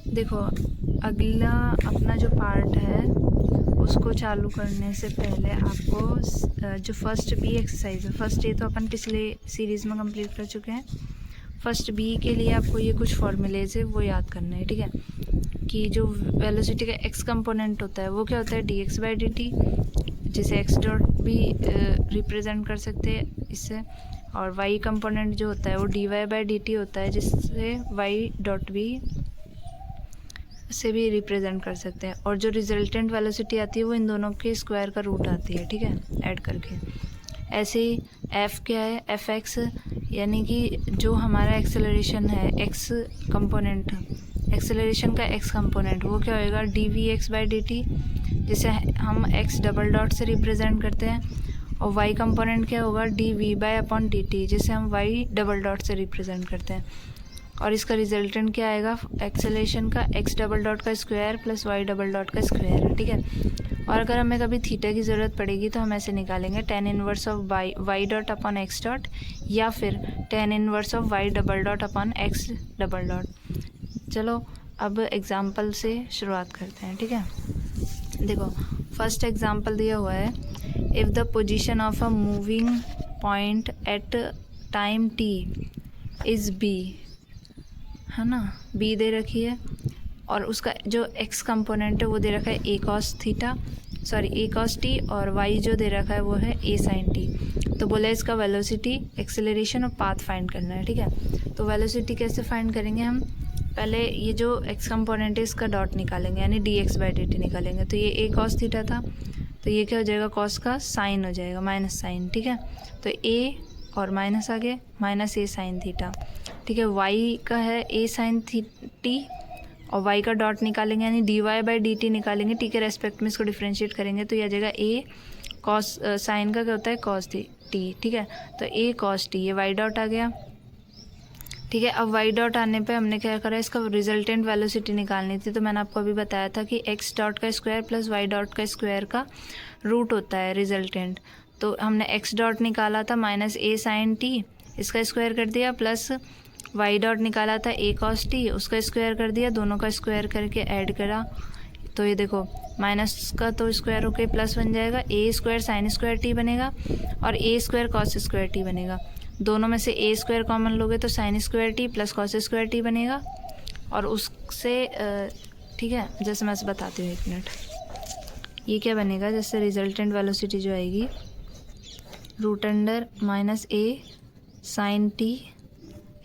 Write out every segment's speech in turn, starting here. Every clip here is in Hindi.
देखो, अगला अपना जो पार्ट है उसको चालू करने से पहले आपको जो फर्स्ट बी एक्सरसाइज है, फर्स्ट ए तो अपन पिछले सीरीज़ में कंप्लीट कर चुके हैं। फर्स्ट बी के लिए आपको ये कुछ फॉर्मूलेज है वो याद करना है, ठीक है। कि जो वेलोसिटी का एक्स कंपोनेंट होता है वो क्या होता है, D x by d t, जिसे एक्स डॉट भी रिप्रेजेंट कर सकते हैं इससे। और वाई कंपोनेंट जो होता है वो d y by d t होता है, जिससे वाई डॉट भी से भी रिप्रेजेंट कर सकते हैं। और जो रिजल्टेंट वेलोसिटी आती है वो इन दोनों के स्क्वायर का रूट आती है, ठीक है, ऐड करके। ऐसे ही एफ क्या है, एफ एक्स, यानी कि जो हमारा एक्सेलरेशन है, एक्स कंपोनेंट, एक्सेलरेशन का एक्स कंपोनेंट वो क्या होएगा, d v x by d t, जिसे हम एक्स डबल डॉट से रिप्रेजेंट करते हैं। और वाई कंपोनेंट क्या होगा, d v by upon d t, जिसे हम वाई डबल डॉट से रिप्रेजेंट करते हैं। और इसका रिजल्टेंट क्या आएगा, एक्सेलरेशन का एक्स डबल डॉट का square plus y double dot का स्क्वायर, ठीक है। और अगर हमें कभी थीटा की ज़रूरत पड़ेगी तो हम ऐसे निकालेंगे, tan inverse of y dot upon x dot, या फिर tan inverse of y double dot upon x double dot. चलो अब एग्जाम्पल से शुरुआत करते हैं, ठीक है। देखो, फर्स्ट एग्जाम्पल दिया हुआ है, if the position of a moving point at time t is b, है ना, बी दे रखी है। और उसका जो एक्स कंपोनेंट है वो दे रखा है ए कॉस थीटा, सॉरी ए कॉस टी, और वाई जो दे रखा है वो है ए साइन टी। तो बोला इसका वेलोसिटी, एक्सेलरेशन और पाथ फाइंड करना है, ठीक है। तो वेलोसिटी कैसे फाइंड करेंगे हम, पहले ये जो एक्स कंपोनेंट है इसका डॉट निकालेंगे, यानी D x by d t निकालेंगे। तो ये ए कॉस थीटा था, तो ये क्या हो जाएगा, कॉस का साइन हो जाएगा, माइनस साइन, ठीक है। तो ए और माइनस आ गए, माइनस ए साइन थीटा, ठीक है। वाई का है ए साइन टी, और वाई का डॉट निकालेंगे यानी d y by d t निकालेंगे, टी के रेस्पेक्ट में इसको डिफ्रेंशिएट करेंगे तो ये आ जाएगा ए कॉस, साइन का क्या होता है कॉस टी, ठीक है। तो ए कॉस टी, ये वाई डॉट आ गया, ठीक है। अब वाई डॉट आने पे हमने क्या करा, इसका रिजल्टेंट वेलोसिटी निकालनी थी। तो मैंने आपको अभी बताया था कि एक्स डॉट का स्क्वायर प्लस वाई डॉट का स्क्वायर का रूट होता है रिजल्टेंट। तो हमने एक्स डॉट निकाला था माइनस ए साइन टी, इसका स्क्वायर कर दिया, प्लस वाई डॉट निकाला था ए कॉस टी, उसका स्क्वायर कर दिया, दोनों का स्क्वायर करके ऐड करा। तो ये देखो, माइनस का तो स्क्वायर होके प्लस बन जाएगा, a square sine square T बनेगा और ए स्क्वायर कॉस स्क्वायर टी बनेगा। दोनों में से ए स्क्वायर कॉमन लोगे तो sign square t plus cos square T बनेगा। और उससे ठीक है, जैसे मैं बताती हूँ, एक मिनट, ये क्या बनेगा, जैसे रिजल्टेंट वेलोसिटी जो आएगी, root under minus a sine t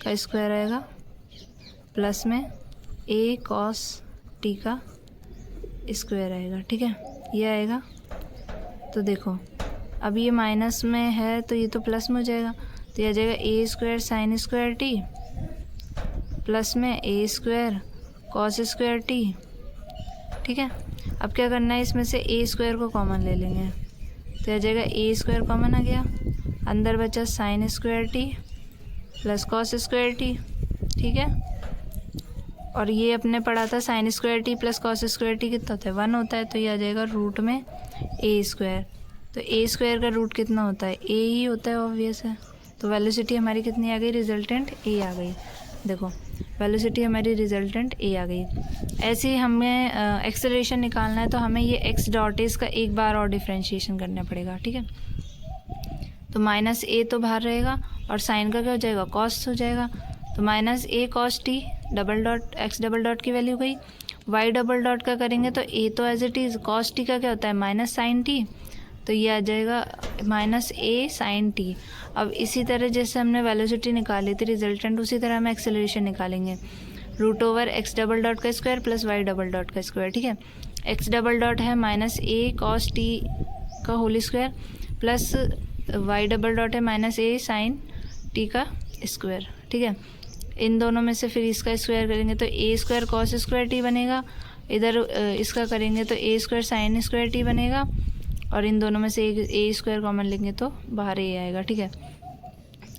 का स्क्वायर आएगा, प्लस में ए कॉस टी का स्क्वायर आएगा, ठीक है, ये आएगा। तो देखो, अब ये माइनस में है तो ये तो प्लस में हो जाएगा, तो ये आ जाएगा a square sine square t plus में a square cos square t, ठीक है। अब क्या करना है, इसमें से ए स्क्वायर को कॉमन ले लेंगे, तो आ जाएगा ए स्क्वायर कॉमन आ गया, अंदर बचा sign square t plus cos square t, ठीक है। और ये अपने पढ़ा था sign square t plus cos square t कितना होता है, 1 होता है, तो ये आ जाएगा रूट में ए स्क्वायर। तो ए स्क्वायर का रूट कितना होता है, ए ही होता है, ऑब्वियस है। तो वेलोसिटी हमारी कितनी आ गई, रिजल्टेंट ए आ गई। देखो, वेलोसिटी हमारी रिजल्टेंट ए आ गई। ऐसे ही हमें एक्सेलरेशन निकालना है, तो हमें ये एक्स डॉट है इसका एक बार और डिफ्रेंशिएशन करना पड़ेगा, ठीक है। तो माइनस ए तो बाहर रहेगा और साइन का क्या हो जाएगा, कॉस हो जाएगा। तो minus a cos t double dot, x double dot की वैल्यू गई। वाई डबल डॉट का करेंगे तो ए तो as it is, cos t का क्या होता है माइनस साइन टी, तो ये आ जाएगा माइनस ए साइन टी। अब इसी तरह जैसे हमने वेलोसिटी निकाली थी रिजल्टेंट, उसी तरह हम एक्सेलरेशन निकालेंगे, root over x double dot का square plus y double dot का स्क्वायर, ठीक है। एक्स डबल डॉट है माइनस ए कॉस टी का whole square plus y double dot है माइनस ए साइन टी का स्क्वायर, ठीक है। इन दोनों में से फिर इसका स्क्वायर करेंगे तो ए स्क्वायर कॉस स्क्वायर टी बनेगा, इधर इसका करेंगे तो ए स्क्वायर साइन स्क्वायर टी बनेगा, और इन दोनों में से एक ए स्क्वायर कॉमन लेंगे तो बाहर ए आएगा, ठीक है।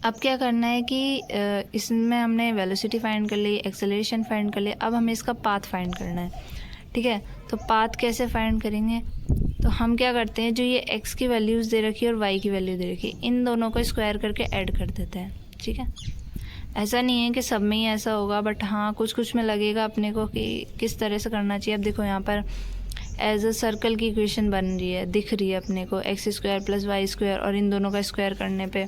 अब क्या करना है कि इसमें हमने वेलोसिटी फाइंड कर ली, एक्सेलरेशन फाइंड कर लिया, अब हमें इसका पाथ फाइंड करना है, ठीक है। तो पाथ कैसे फाइंड करेंगे, तो हम क्या करते हैं, जो ये एक्स की वैल्यूज़ दे रखी है और वाई की वैल्यू दे रखी है, इन दोनों को स्क्वायर करके ऐड कर देते हैं, ठीक है। ऐसा नहीं है कि सब में ही ऐसा होगा, बट हाँ कुछ कुछ में लगेगा अपने को कि किस तरह से करना चाहिए। अब देखो यहाँ पर एज अ सर्कल की इक्वेशन बन रही है, दिख रही है अपने को, x square plus y square, और इन दोनों का स्क्वायर करने पे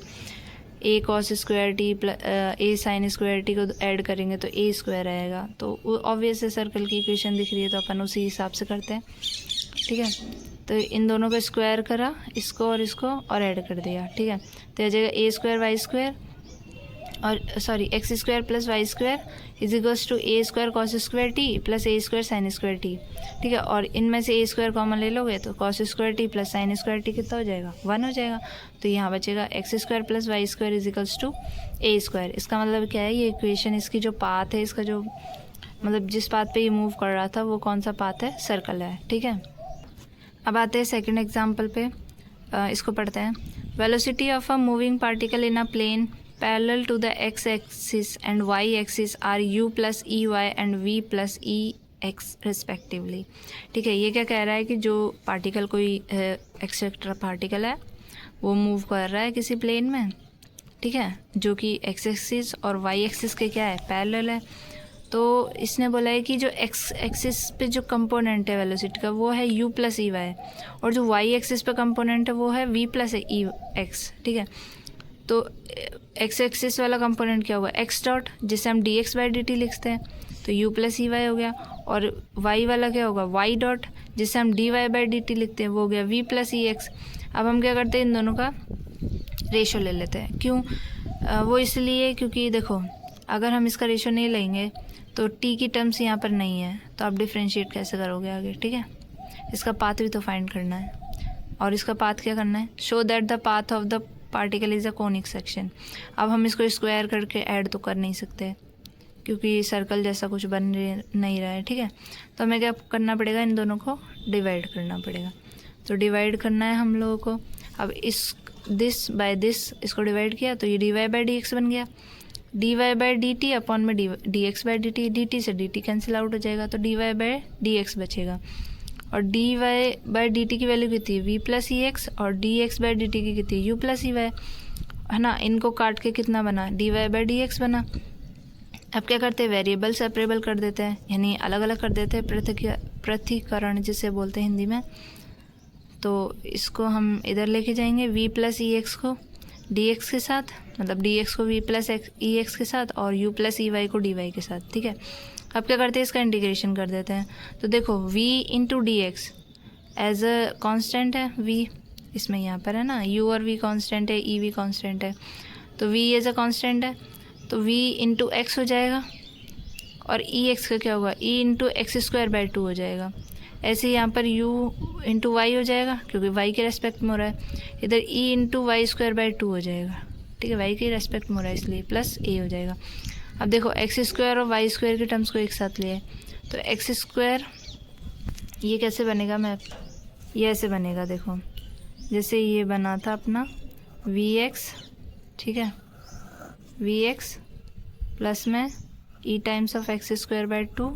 a cos square t plus a sine square t को ऐड करेंगे तो ए स्क्वायर आएगा। तो ऑब्वियस है सर्कल की इक्वेशन दिख रही है तो अपन उसी हिसाब से करते हैं, ठीक है। तो इन दोनों का स्क्वायर करा, इसको और ऐड कर दिया, ठीक है। तो आ जाएगा ए स्क्वायर वाई स्क्वायर और sorry x square plus y square is equals to a square cos square t plus a square sine square t, ठीक है। और इनमें से ए स्क्वायर कॉमन ले लोगे तो cos square t plus sine square t कितना हो जाएगा, 1 हो जाएगा। तो यहाँ बचेगा x square plus y square is equals to a square. इसका मतलब क्या है, ये इक्वेशन इसकी जो पाथ है, इसका जो मतलब जिस पाथ पे ये मूव कर रहा था वो कौन सा पाथ है, सर्कल है, ठीक है। अब आते हैं सेकेंड एग्जाम्पल पे, इसको पढ़ते हैं। Velocity of a moving particle in a plane parallel to the x-axis and y-axis are u plus ey and v plus ex respectively, ठीक है। ये क्या कह रहा है कि जो पार्टिकल कोई एक्सेट्रा पार्टिकल है वो मूव कर रहा है किसी प्लेन में, ठीक है, जो कि एक्स एक्सिस और वाई एक्सिस के क्या है, पैरेलल है। तो इसने बोला है कि जो एक्स एक्सिस पे जो कंपोनेंट है वेलोसिटी का वो है u प्लस ई वाई, और जो वाई एक्सिस पे कंपोनेंट है वो है v प्लस ई एक्स, ठीक है। तो एक्स एक्सिस वाला कंपोनेंट क्या होगा, एक्स डॉट, जिसे हम D x by d t लिखते हैं, तो यू प्लस ई वाई हो गया। और वाई वाला क्या होगा, वाई डॉट, जिसे हम d y by d t लिखते हैं, वो हो गया वी प्लस ई एक्स। अब हम क्या करते हैं, इन दोनों का रेशो ले लेते हैं। क्यों, वो इसलिए क्योंकि देखो अगर हम इसका रेशो नहीं लेंगे तो टी की टर्म्स यहाँ पर नहीं है, तो आप डिफ्रेंशिएट कैसे करोगे आगे, ठीक है। इसका पाथ भी तो फाइंड करना है, और इसका पाथ क्या करना है, show that the path of the particle is a conic section. अब हम इसको स्क्वायर करके ऐड तो कर नहीं सकते क्योंकि सर्कल जैसा कुछ बन नहीं रहा है, ठीक है। तो हमें क्या करना पड़ेगा, इन दोनों को डिवाइड करना पड़ेगा। तो डिवाइड करना है हम लोगों को। अब इस दिस बाय दिस इसको डिवाइड किया तो ये d y by d x बन गया, d y by d t upon में d x by d t, d t से डी टी कैंसिल आउट हो जाएगा, तो d y by d x बचेगा। और d y by d t की वैल्यू कितनी है, वी प्लस ई एक्स, और d x by d t की कितनी है, यू प्लस ई वाई, है ना। इनको काट के कितना बना, d y by d x बना। अब क्या करते हैं, वेरिएबल सेपरेबल कर देते हैं, यानी अलग अलग कर देते हैं, पृथक्करण जिसे बोलते हैं हिंदी में। तो इसको हम इधर लेके जाएंगे, वी प्लस ई एक्स को डी एक्स के साथ, मतलब डी एक्स को वी प्लस ई एक्स के साथ, और यू प्लस ई वाई को डी वाई के साथ, ठीक है। अब क्या करते हैं, इसका इंटीग्रेशन कर देते हैं। तो देखो v into d x as a constant है, v इसमें यहाँ पर है ना, u और v कॉन्स्टेंट है, e v कॉन्स्टेंट है, तो v एज अ कॉन्स्टेंट है, तो v इंटू एक्स हो जाएगा, और e x का क्या होगा, e into x square by 2 हो जाएगा। ऐसे यहाँ पर u इंटू वाई हो जाएगा क्योंकि y के रेस्पेक्ट में हो रहा है, इधर e into y square by 2 हो जाएगा, ठीक है, y के रेस्पेक्ट में हो रहा है इसलिए प्लस a हो जाएगा। अब देखो एक्स स्क्वायर और वाई स्क्वायर के टर्म्स को एक साथ लिए, तो एक्स स्क्वायर ये कैसे बनेगा, मैं ये ऐसे बनेगा, देखो जैसे ये बना था अपना वी एक्स, ठीक है, वी एक्स प्लस में e times of x square by 2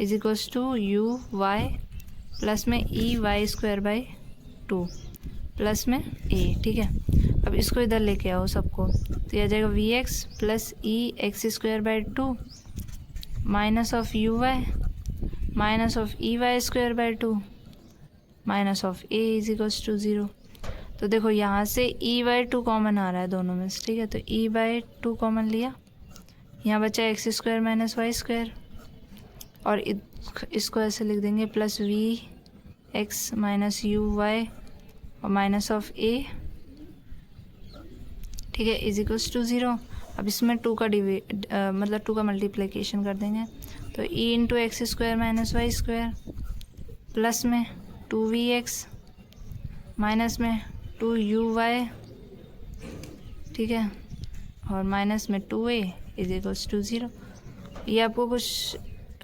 is equals to u y plus में e y square by 2 plus में ए, ठीक है। अब इसको इधर लेके आओ सबको, तो ये आ जाएगा v x plus e x square by 2 minus of u y minus of e y square by 2 minus of a is equals to 0। तो देखो यहाँ से ई बाई 2 कॉमन आ रहा है दोनों में से, ठीक है। तो ई बाई 2 कॉमन लिया, यहाँ बचा x square minus y square, और इसको ऐसे लिख देंगे plus v x minus u y और माइनस ऑफ ए, ठीक है, इज इक्वल्स टू 0। अब इसमें 2 का मतलब 2 का मल्टीप्लिकेशन कर देंगे, तो e into x square minus y square plus में 2vx माइनस में 2uy, ठीक है, और माइनस में 2a इज इक्वल्स टू 0। ये आपको कुछ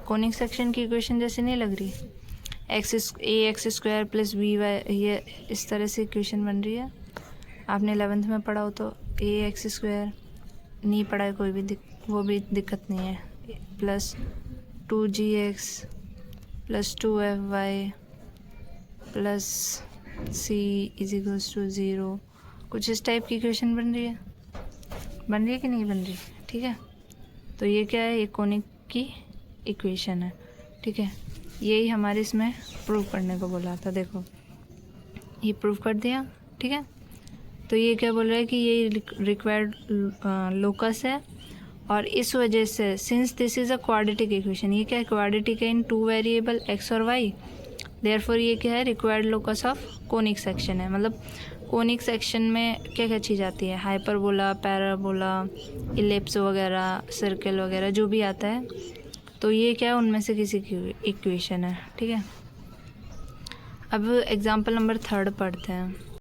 कोनिक सेक्शन की इक्वेशन जैसे नहीं लग रही, x square plus v y, ये इस तरह से इक्वेशन बन रही है। आपने 11th में पढ़ा हो तो ए एक्स स्क्वायर, नहीं पढ़ा है कोई भी वो भी दिक्कत नहीं है, plus 2gx plus 2fy plus c is equals to 0, कुछ इस टाइप की इक्वेशन बन रही है कि नहीं बन रही, ठीक है। तो ये क्या है, ये कोनिक की इक्वेशन है, ठीक है। यही हमारे इसमें प्रूव करने को बोला था, देखो ये प्रूव कर दिया, ठीक है। तो ये क्या बोल रहा है कि ये रिक्वायर्ड लोकस है, और इस वजह से since this is a quadratic equation, ये क्या है, क्वाड्रेटिक है इन 2 वेरिएबल x और y, देयरफॉर ये क्या है, required locus of conic section है। मतलब कोनिक सेक्शन में क्या क्या चीज़ आती है, हाइपरबोला, पैराबोला, इलिप्स वगैरह, सर्कल वगैरह जो भी आता है, तो ये क्या है, उनमें से किसी की इक्वेशन है, ठीक है। अब एग्जाम्पल नंबर 3 पढ़ते हैं।